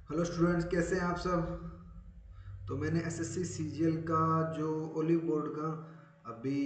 Hello students, कैसे हैं आप सब। तो मैंने एसएससी सीजीएल का जो ओलिव बोर्ड का अभी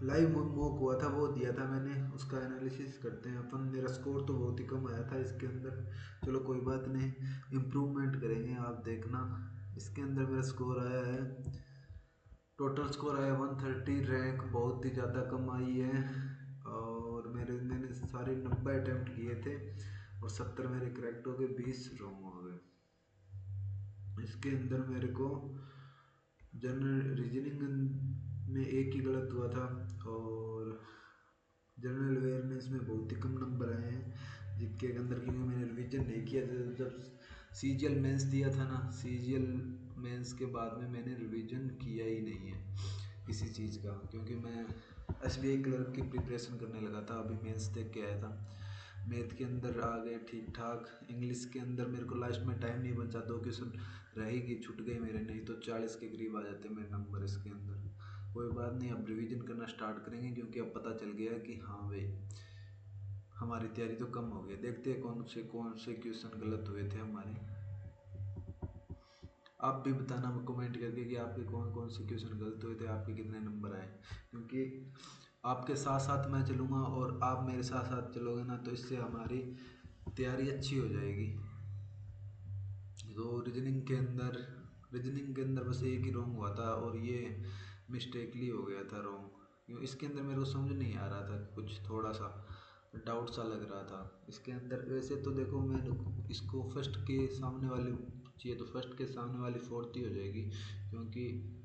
लाइव मॉक हुआ था वो दिया था मैंने। उसका एनालिसिस करते हैं अपन। मेरा स्कोर तो बहुत ही कम आया था इसके अंदर। चलो कोई बात नहीं, इम्प्रूवमेंट करेंगे, आप देखना। इसके अंदर मेरा स्कोर आया है, टोटल स्कोर आया 130। रैंक बहुत ही ज़्यादा कम आई है। और मैंने सारे 90 अटैम्प्ट किए थे और 70 मेरे करेक्ट हो गए, 20 रॉन्ग हो गए। इसके अंदर मेरे को जनरल रीजनिंग में एक ही गलत हुआ था और जनरल अवेयरनेस में बहुत ही कम नंबर आए हैं जीके के अंदर, क्योंकि मैंने रिवीजन नहीं किया था। जब सीजीएल मेंस दिया था ना, सीजीएल मेंस के बाद में मैंने रिवीजन किया ही नहीं है किसी चीज़ का, क्योंकि मैं एसबीआई क्लर्क की प्रिपरेशन करने लगा था। अभी मेंस देख के आया था। मैथ के अंदर आ गए ठीक ठाक। इंग्लिश के अंदर मेरे को लास्ट में टाइम नहीं बचा, 2 क्वेश्चन रहेगी छूट गए मेरे, नहीं तो 40 के करीब आ जाते मेरे नंबर इसके अंदर। कोई बात नहीं, अब रिवीजन करना स्टार्ट करेंगे, क्योंकि अब पता चल गया कि हाँ भाई हमारी तैयारी तो कम हो गई। देखते हैं कौन से क्वेश्चन गलत हुए थे हमारे। आप भी बताना कमेंट करके कि आपके कौन कौन से क्वेश्चन गलत हुए थे, आपके कितने नंबर आए। क्योंकि आपके साथ साथ मैं चलूँगा और आप मेरे साथ साथ चलोगे ना, तो इससे हमारी तैयारी अच्छी हो जाएगी। तो रीजनिंग के अंदर बस एक ही रॉन्ग हुआ था और ये मिस्टेकली हो गया था रॉन्ग, क्यों इसके अंदर मेरे को समझ नहीं आ रहा था, कुछ थोड़ा सा डाउट सा लग रहा था इसके अंदर। वैसे तो देखो, मैं इसको फर्स्ट के सामने वाली चाहिए, तो फर्स्ट के सामने वाली फोर्थ ही हो जाएगी, क्योंकि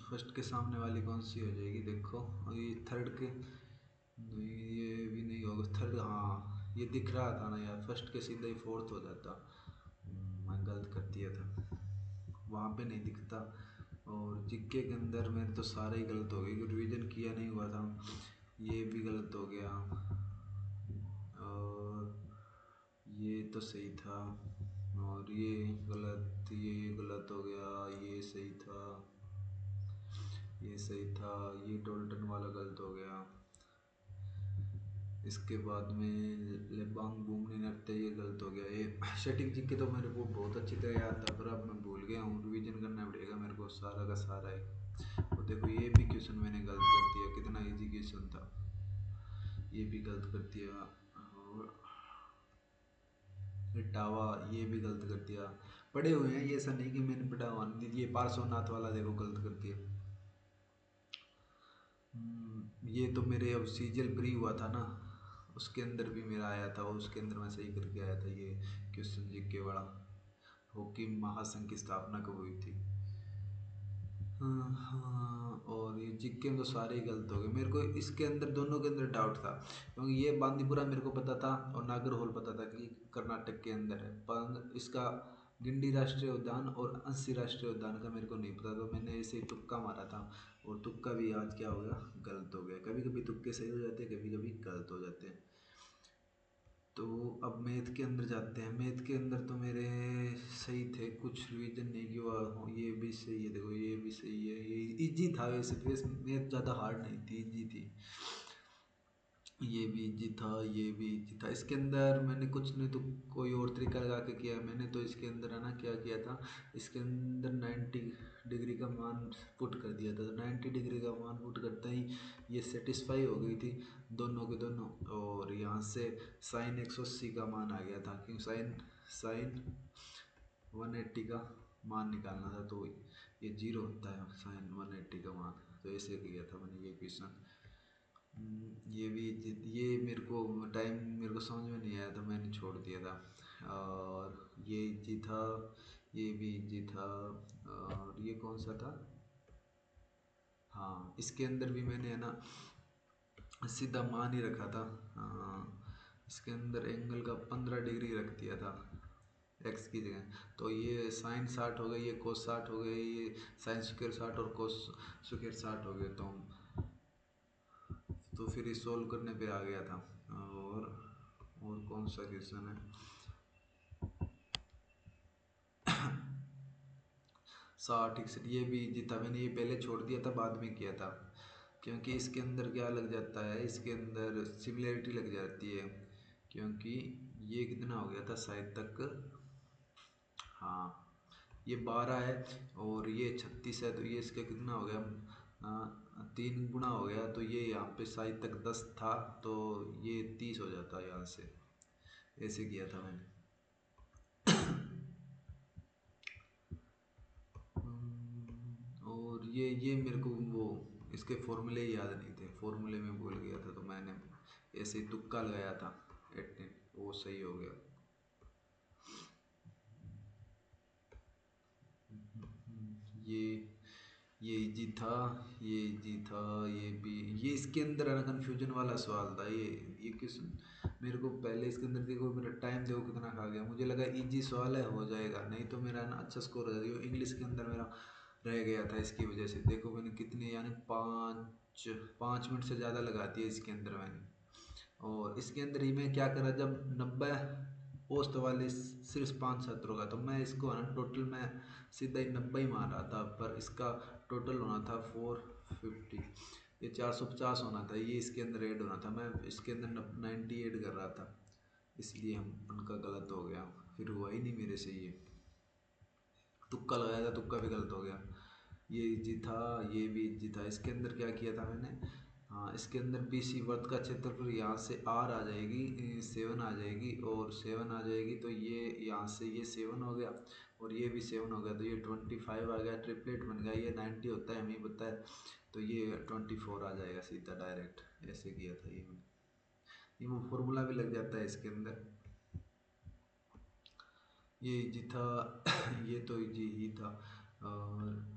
फर्स्ट के सामने वाली कौन सी हो जाएगी देखो। और ये थर्ड के नहीं, ये भी नहीं होगा थर्ड। हाँ, ये दिख रहा था ना यार, फर्स्ट के सीधा ही फोर्थ हो जाता। मैं गलत कर दिया था, वहाँ पे नहीं दिखता। और जिक्के के अंदर मेरे तो सारे ही गलत हो गए, क्योंकि रिवीजन किया नहीं हुआ था। ये भी गलत हो गया और ये तो सही था और ये गलत हो गया, ये सही था, ये सही था, ये टोल्टन वाला गलत हो गया। इसके बाद में लेबांग बूमनी नृत्य, ये गलत हो गया। ये स्टैटिक जीके तो मेरे को बहुत अच्छी तरह याद था, पर अब मैं भूल गया हूँ, रिवीजन करना पड़ेगा मेरे को सारा का सारा है। और देखो ये भी क्वेश्चन मैंने गलत कर दिया, कितना इजी क्वेश्चन था, ये भी गलत कर दिया। और टावा, ये भी गलत कर दिया। पढ़े हुए हैं ये, ऐसा नहीं कि मैंने पढ़ा हुआ नहीं। ये पार्श्वनाथ वाला देखो गलत कर दिया। ये तो मेरे अब सीजल प्री हुआ था ना, उसके अंदर भी मेरा आया था और उसके अंदर मैं सही करके आया था। ये क्वेश्चन जीके वाला, हॉकी महासंघ की स्थापना कब हुई थी। हाँ हाँ, और ये जीके में तो सारे ही गलत हो गए मेरे को। इसके अंदर दोनों के अंदर डाउट था, क्योंकि ये बांदीपुरा मेरे को पता था और नागरहोल पता था कि कर्नाटक के अंदर है, पर इसका गिंडी राष्ट्रीय उद्यान और अंशी राष्ट्रीय उद्यान का मेरे को नहीं पता, तो मैंने ऐसे ही तुक्का मारा था। और तुक्का भी आज क्या हो गया, गलत हो गया। कभी कभी तुक्के सही हो जाते हैं, कभी कभी गलत हो जाते हैं। तो अब मैथ के अंदर जाते हैं। मैथ के अंदर तो मेरे सही थे, कुछ रिवीजन नहीं किया हो। ये भी सही है, देखो ये भी सही है, ये इजी था वैसे तो। वैसे मैथ ज़्यादा हार्ड नहीं थी, इजी थी। ये भी इजी था, ये भी इजी था। इसके अंदर मैंने कुछ नहीं तो कोई और तरीका लगा के किया मैंने, तो इसके अंदर है ना क्या किया था, इसके अंदर 90 डिग्री का मान पुट कर दिया था। तो 90 डिग्री का मान पुट करते ही ये सेटिस्फाई हो गई थी दोनों के दोनों। और यहाँ से साइन 180 का मान आ गया था, क्योंकि साइन साइन 180 का मान निकालना था, तो ये जीरो होता है साइन 180 का मान। तो ऐसे किया था मैंने ये क्वेश्चन। ये मेरे को टाइम मेरे को समझ में नहीं आया था, मैंने छोड़ दिया था। और ये इजी था, ये भी इजी था। और ये कौन सा था, हाँ इसके अंदर भी मैंने है ना सीधा मान ही रखा था। इसके अंदर एंगल का 15 डिग्री रख दिया था एक्स की जगह। तो ये साइन 60 हो गई, ये कोस 60 हो गई, ये साइन स्क्वायर 60 और कोस स्क्वायर 60 हो गए। तो फिर ये सोल्व करने पे आ गया था। और कौन सा क्वेश्चन है, 60 61, ये भी इजी था। मैंने ये पहले छोड़ दिया था, बाद में किया था, क्योंकि इसके अंदर क्या लग जाता है, इसके अंदर सिमिलैरिटी लग जाती है, क्योंकि ये कितना हो गया था शायद तक, हाँ ये 12 है और ये 36 है, तो ये इसका कितना हो गया, 3 गुना हो गया, तो ये यहाँ पे शायद तक 10 था, तो ये 30 हो जाता है यहाँ से। ऐसे किया था मैंने। और ये मेरे को वो इसके फॉर्मूले ही याद नहीं थे, फॉर्मूले में भूल गया था, तो मैंने ऐसे ही तुक्का लगाया था 18, वो सही हो गया। ये ये इजी था, ये इजी था, ये भी, ये इसके अंदर है ना कन्फ्यूजन वाला सवाल था ये किस, मेरे को पहले इसके अंदर देखो मेरा टाइम देखो कितना खा गया, मुझे लगा इजी सवाल है हो जाएगा, नहीं तो मेरा ना अच्छा स्कोर हो जाएगा। इंग्लिश के अंदर मेरा रह गया था इसकी वजह से, देखो मैंने कितने यानी 5 मिनट से ज़्यादा लगा दिया इसके अंदर मैंने। और इसके अंदर ही मैं क्या करा, जब 90 पोस्ट वाले सिर्फ 5 छात्रों का, तो मैं इसको है ना टोटल मैं सीधा ही 90 ही मान रहा था, पर इसका टोटल होना था 450, ये 450 होना था, ये इसके अंदर ऐड होना था, मैं इसके अंदर 90 ऐड कर रहा था, इसलिए हम उनका गलत हो गया, फिर हुआ ही नहीं मेरे से ये, तुक्का लगाया था, तुक्का भी गलत हो गया। ये इजी था, ये भी इजी था। इसके अंदर क्या किया था मैंने, हाँ इसके अंदर BC वर्त का क्षेत्रफल यहाँ से R आ जाएगी, 7 आ जाएगी, और 7 आ जाएगी, तो ये यहाँ से ये 7 हो गया और ये भी 7 हो गया, तो ये 25 आ गया, ट्रिपलेट बन गया, ये 90 होता है हमें पता है, तो ये 24 आ जाएगा सीधा डायरेक्ट, ऐसे किया था ये वो फॉर्मूला भी लग जाता है इसके अंदर। ये इजी था। ये तो इजी ही था। और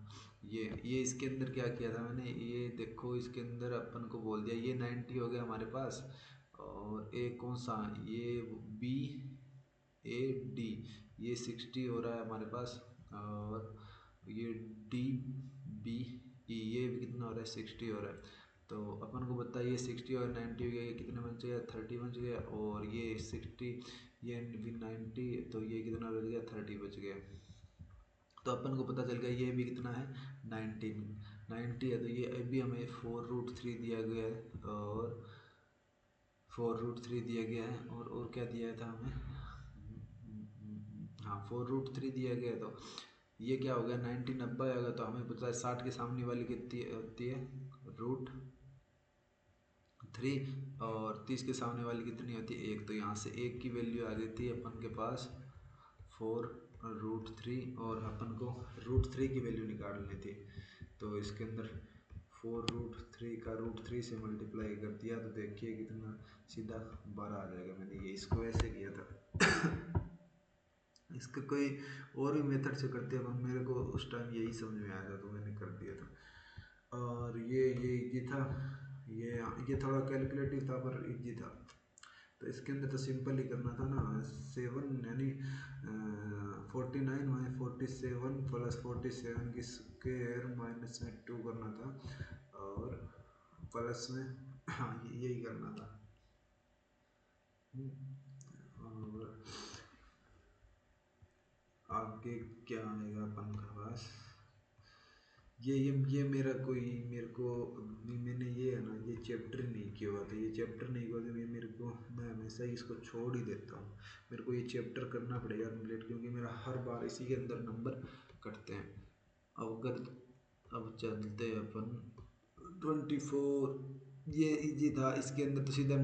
ये इसके अंदर क्या किया था मैंने, ये देखो इसके अंदर अपन को बोल दिया, ये 90 हो गया हमारे पास, और एक कौन सा, ये BAD, ये 60 हो रहा है हमारे पास, और ये DBE ये भी कितना हो रहा है, 60 हो रहा है, तो अपन को बताइए 60 और 90 हो गया, ये कितने बच गया, 30 बच गया, और ये 60, ये भी 90, तो ये कितना बच गया, 30 बच गया, तो अपन को पता चल गया ये भी कितना है, 90 है, तो ये अभी हमें 4√3 दिया गया है, और 4√3 दिया गया है, और क्या दिया था हमें, हाँ 4√3 दिया गया है, तो ये क्या हो गया, 90 90 आएगा, तो हमें पता है 60 के सामने वाली कितनी होती है, √3, और 30 के सामने वाली कितनी होती है, 1, तो यहाँ से 1 की वैल्यू आ गई थी अपन के पास 4√3, और अपन को √3 की वैल्यू निकालनी थी, तो इसके अंदर 4√3 का √3 से मल्टीप्लाई कर दिया, तो देखिए कितना सीधा 12 आ जाएगा, मैंने ये इसको ऐसे किया था। इसका कोई और भी मेथड से करते हैं, मेरे को उस टाइम यही समझ में आया था, तो मैंने कर दिया था। और ये था, ये थोड़ा कैलकुलेटिव था पर इजी था, तो इसके अंदर तो सिंपल ही करना था ना, 7 यानी 49 माइनस 47 प्लस 47 की स्क्वायर माइनस में 2 करना था, और प्लस में हाँ यही करना था। और आगे क्या आएगा अपन का पास, ये मेरा कोई मेरे को, मैंने ये है ना ये चैप्टर नहीं किया हुआ था, ये चैप्टर नहीं हुआ तो ये मेरे को, मैं हमेशा ही इसको छोड़ ही देता हूँ, मेरे को ये चैप्टर करना पड़ेगा कंप्लीट, क्योंकि मेरा हर बार इसी के अंदर नंबर कटते हैं। अब चलते हैं अपन 24, ये इजी था, इसके अंदर तो सीधा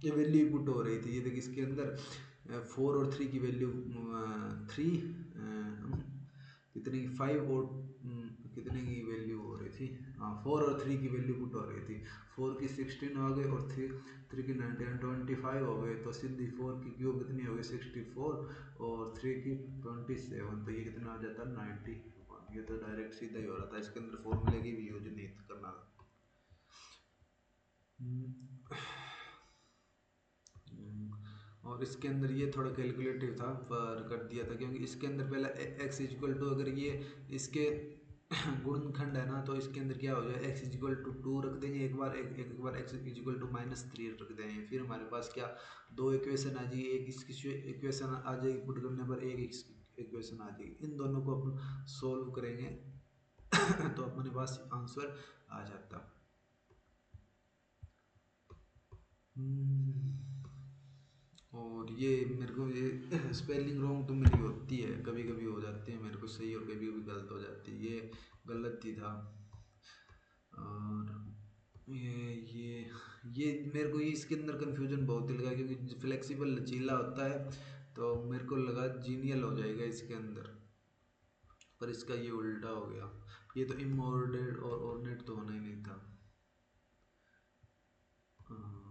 ये वैल्यू पुट हो रही थी, ये देखिए इसके अंदर 4 और 3 की वैल्यू, 3 कितनी 5 और कितने की वैल्यू हो रही थी, हाँ 4 और 3 की वैल्यू पुट हो रही थी, 4 की 16 आ गई और 3 की 19, 25 हो गए, तो सीधी 4 की क्यूब कितनी हो गई 64, और 3 की 27, तो ये कितना आ जाता है 90, ये तो डायरेक्ट सीधा ही हो रहा था, इसके अंदर फॉर्मूले की भी यूज नहीं करना था। और इसके अंदर ये थोड़ा कैलकुलेटिव था पर कर दिया था, क्योंकि इसके अंदर पहले x इक्वल टू, अगर ये इसके गुणनखंड है ना, तो इसके अंदर क्या हो जाए, x इक्वल टू 2 रख देंगे एक बार, एक बार x इक्वल टू -3 रख देंगे, फिर हमारे पास क्या दो इक्वेशन आ जाएगी, एक इसकी इक्वेशन आ जाएगी पुट करने पर, एक इक्वेशन आ जाएगी, इन दोनों को अपन सोल्व करेंगे तो अपने पास आंसर आ जाता। और ये मेरे को ये स्पेलिंग रॉन्ग तो मेरी होती है, कभी कभी हो जाती है मेरे को सही और कभी कभी गलत हो जाती है, ये गलत ही था। और ये मेरे को इसके अंदर कन्फ्यूजन बहुत ही लगा क्योंकि फ्लेक्सिबल लचीला होता है, तो मेरे को लगा जीनियल हो जाएगा इसके अंदर, पर इसका ये उल्टा हो गया। ये तो इमोर्डेड और ऑर्नेट तो होना ही नहीं था। और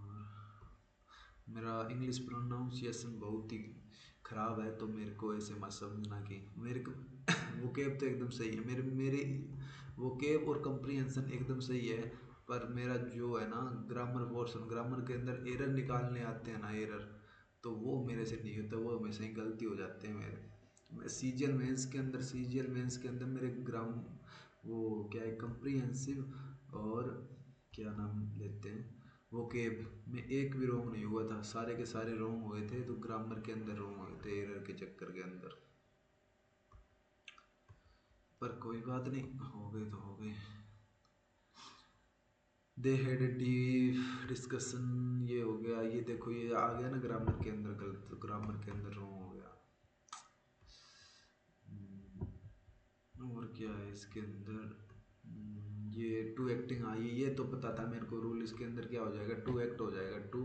मेरा इंग्लिश प्रोनाउंसिएशन बहुत ही ख़राब है, तो मेरे को ऐसे मत समझना कि मेरे को वोकेब तो एकदम सही है, मेरे मेरे वोकेब और कंप्रीहेंशन एकदम सही है, पर मेरा जो है ना ग्रामर पोर्शन, ग्रामर के अंदर एरर निकालने आते हैं ना एरर, तो वो मेरे से नहीं होता, वो हमेशा ही गलती हो जाते हैं मेरे। मैं सीजीएल मेंस के अंदर मेरे ग्राम वो क्या है कंप्रीहेंसिव और क्या नाम लेते हैं वो केब में एक भी रोंग नहीं हुआ था, सारे के सारे रोंग हुए थे, तो ग्रामर के अंदर रोंग हुए थे एरर के चक्कर के अंदर। पर कोई बात नहीं, हो गए तो हो गए। They had a deep discussion, ये हो गया, ये देखो ये आ गया ना ग्रामर के अंदर गलत, तो ग्रामर के अंदर रोंग हो गया। और क्या है इसके अंदर, ये टू एक्टिंग आई, ये तो पता था मेरे को रूल, इसके अंदर क्या हो जाएगा, टू एक्ट हो जाएगा, टू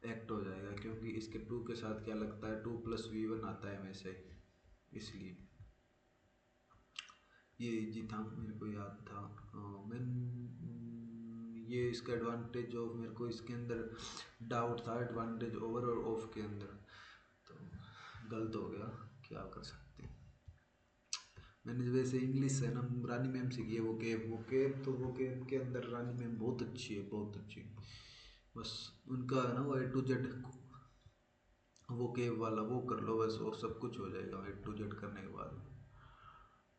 एक्ट हो जाएगा, क्योंकि इसके टू के साथ क्या लगता है, टू प्लस वी वन आता है हमेशा ही, इसलिए ये जी था, मेरे को याद था। मैं ये इसका एडवांटेज ऑफ, मेरे को इसके अंदर डाउट था एडवांटेज ओवर और ऑफ के अंदर, तो गलत हो गया, क्या कर सकते हैं। मैंने वैसे इंग्लिश है ना रानी मैम से की है, वो केब के अंदर रानी मैम बहुत अच्छी है, बहुत अच्छी। बस उनका है ना वो A to Z, वो केब वाला वो कर लो बस, और सब कुछ हो जाएगा A to Z करने के बाद।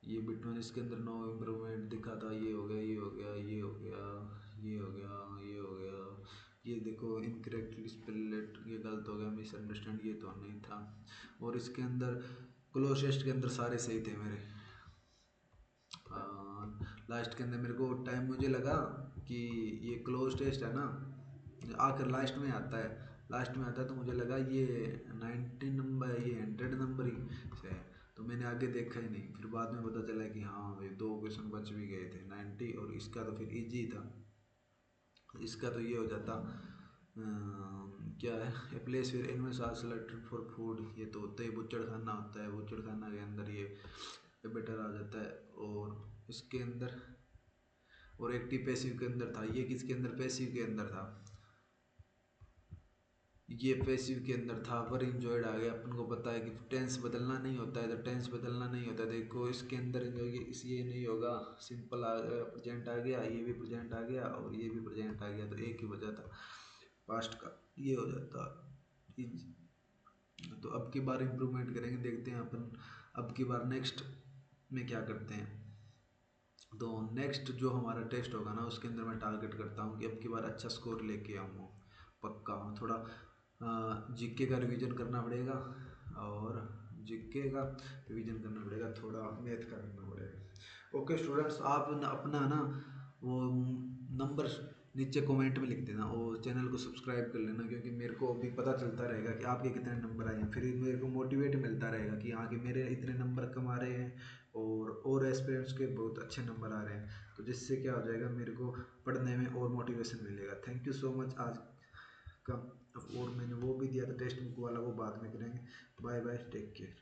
ये बिटकॉइन इसके अंदर नो इम्प्रूवमेंट दिखा था, ये हो गया, ये हो गया, ये हो गया, ये हो गया, ये हो गया, ये देखो इनकरेक्टली स्पेल्ड, ये गलत हो गया, मिसअंडरस्टैंड, ये तो नहीं था। और इसके अंदर क्लोजेस्ट के अंदर सारे सही थे मेरे। लास्ट के अंदर मेरे को टाइम मुझे लगा कि ये क्लोज टेस्ट है ना, आकर लास्ट में आता है, लास्ट में आता है, तो मुझे लगा ये 90 नंबर, ये 100 नंबर ही से है, तो मैंने आगे देखा ही नहीं, फिर बाद में पता चला कि हाँ ये दो क्वेश्चन बच भी गए थे 90, और इसका तो फिर इजी था। इसका तो ये हो जाता क्या है, a place where animals are selected for food, ये तो होता ही बुच्चड़ खाना होता है, बुच्चड़ खाना के अंदर ये बेटर आ जाता है। और इसके अंदर और एक्टिव पैसिव के अंदर था, ये किसके अंदर, पैसिव के अंदर था, ये पैसिव के अंदर था, पर इंजॉयड आ गया। अपन को पता है कि टेंस बदलना नहीं होता है, तो टेंस बदलना नहीं होता है, देखो इसके अंदर इस ये नहीं होगा, सिंपल प्रेजेंट आ गया, ये भी प्रेजेंट आ गया और ये भी प्रेजेंट आ गया, तो एक ही वजह था पास्ट का, ये हो जाता। तो अब की बार इम्प्रूवमेंट करेंगे, देखते हैं अपन अब की बार नेक्स्ट में क्या करते हैं। तो नेक्स्ट जो हमारा टेस्ट होगा ना, उसके अंदर मैं टारगेट करता हूँ कि अब की बार अच्छा स्कोर लेके आऊँ, पक्का हूँ। थोड़ा जीके का रिवीजन करना पड़ेगा, और जीके का रिवीजन करना पड़ेगा, थोड़ा मैथ का करना पड़ेगा। ओके स्टूडेंट्स, आप अपना ना वो नंबर नीचे कमेंट में लिख देना, और चैनल को सब्सक्राइब कर लेना, क्योंकि मेरे को अभी पता चलता रहेगा कि आपके कितने नंबर आए हैं, फिर मेरे को मोटिवेट मिलता रहेगा कि हाँ कि मेरे इतने नंबर कम आ रहे हैं, और एस्पिरेंट्स के बहुत अच्छे नंबर आ रहे हैं, तो जिससे क्या हो जाएगा, मेरे को पढ़ने में और मोटिवेशन मिलेगा। थैंक यू सो मच आज का। और मैंने वो भी दिया था टेक्स्ट बुक वाला, वो बाद में करेंगे। Bye bye, take care.